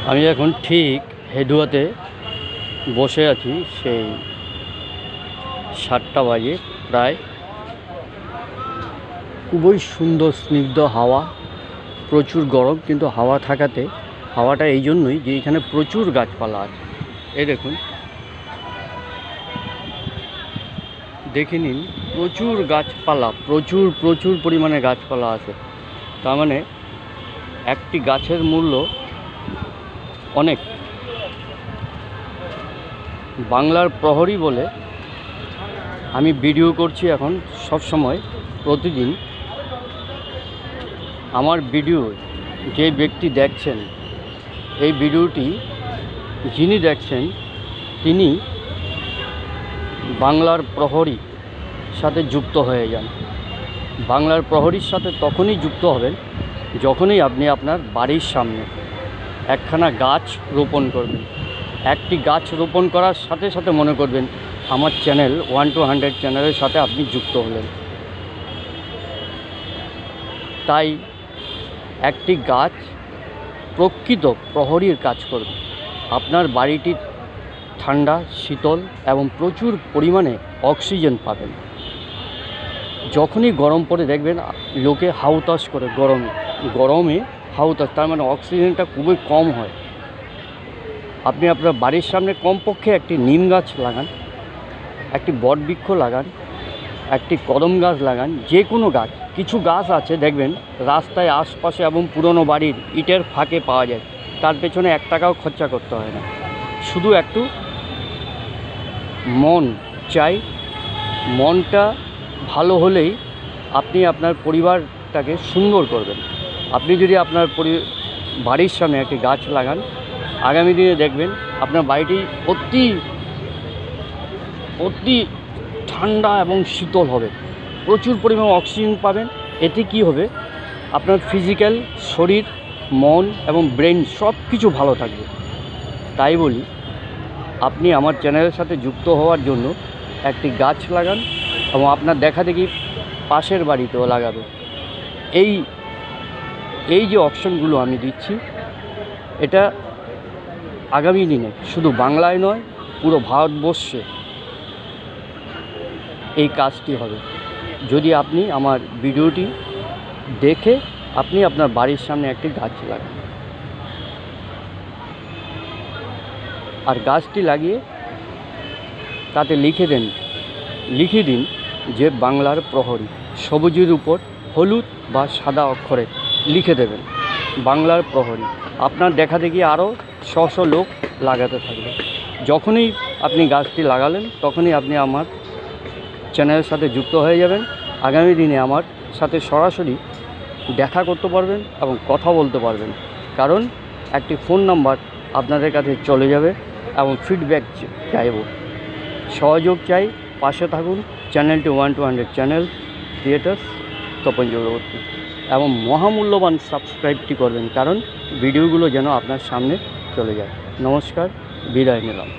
আমি এখন ঠিক হেডুয়াতে বসে আছি। সেই 7টা বাজে প্রায়। খুবই সুন্দর স্নিগ্ধ হাওয়া, প্রচুর গরম, কিন্তু হাওয়া থাকাতে হাওয়াটা এই জন্যই যে এখানে প্রচুর গাছপালা আছে। এই দেখুন, দেখে নিন, প্রচুর গাছপালা, প্রচুর পরিমাণে গাছপালা আছে। তার মানে একটি গাছের মূল্য অনেক। বাংলার প্রহরী বলে আমি ভিডিও করছি এখন, সব সময়, প্রতিদিন। আমার ভিডিও যে ব্যক্তি দেখছেন, এই ভিডিওটি যিনি দেখছেন তিনি বাংলার প্রহরীর সাথে যুক্ত হয়ে যান। বাংলার প্রহরীর সাথে তখনই যুক্ত হবেন যখনই আপনি আপনার বাড়ির সামনে একখানা গাছ রোপণ করবেন। একটি গাছ রোপণ করার সাথে সাথে মনে করবেন আমার চ্যানেল 1 to 100 চ্যানেলের সাথে আপনি যুক্ত হলেন। তাই একটি গাছ প্রকৃত প্রহরীর কাজ করবে। আপনার বাড়িটি ঠান্ডা, শীতল এবং প্রচুর পরিমাণে অক্সিজেন পাবেন। যখনই গরম পড়ে দেখবেন লোকে হাউতাস করে, গরমে হাউতাস, তার মানে অক্সিজেনটা খুবই কম হয়। আপনি আপনার বাড়ির সামনে কমপক্ষে একটি নিম গাছ লাগান, একটি বটবৃক্ষ লাগান, একটি কদম গাছ লাগান, যে কোনো গাছ। কিছু গাছ আছে দেখবেন রাস্তায় আশপাশে এবং পুরনো বাড়ির ইটের ফাঁকে পাওয়া যায়, তার পেছনে 1 টাকাও খরচা করতে হয় না। শুধু একটু মন চাই। মনটা ভালো হলেই আপনি আপনার পরিবারটাকে সুন্দর করবেন। আপনি যদি আপনার বাড়ির সামনে একটি গাছ লাগান, আগামী দিনে দেখবেন আপনার বাড়িটি অতি ঠান্ডা এবং শীতল হবে, প্রচুর পরিমাণে অক্সিজেন পাবেন। এতে কি হবে, আপনার ফিজিক্যাল শরীর, মন এবং ব্রেন সব কিছু ভালো থাকবে। তাই বলি, আপনি আমার চ্যানেলের সাথে যুক্ত হওয়ার জন্য একটি গাছ লাগান এবং আপনার দেখা দেখি পাশের বাড়িতেও লাগাবে। এই যে অপশনগুলো আমি দিচ্ছি, এটা আগামী দিনে শুধু বাংলায় নয়, পুরো ভারতবর্ষে এই কাজটি হবে। যদি আপনি আমার ভিডিওটি দেখে আপনি আপনার বাড়ির সামনে একটি গাছ লাগান, আর গাছটি লাগিয়ে তাতে লিখে দিন যে বাংলার প্রহরী, সবুজের উপর হলুদ বা সাদা অক্ষরে লিখে দেবেন বাংলার প্রহরী। আপনার দেখা দেখি আরও 100 লোক লাগাতে থাকবে। যখনই আপনি গাছটি লাগালেন তখনই আপনি আমার চ্যানেলের সাথে যুক্ত হয়ে যাবেন। আগামী দিনে আমার সাথে সরাসরি দেখা করতে পারবেন এবং কথা বলতে পারবেন, কারণ একটি ফোন নাম্বার আপনাদের কাছে চলে যাবে এবং ফিডব্যাক চাইব, সহযোগ চাই। পাশে থাকুন। চ্যানেলটি 1 to 100 channel creators Tapan Chakraborty, এবং মহামূল্যবান সাবস্ক্রাইবটি করবেন, কারণ ভিডিওগুলো যেন আপনার সামনে চলে যায়। নমস্কার, বিদায় নিলাম।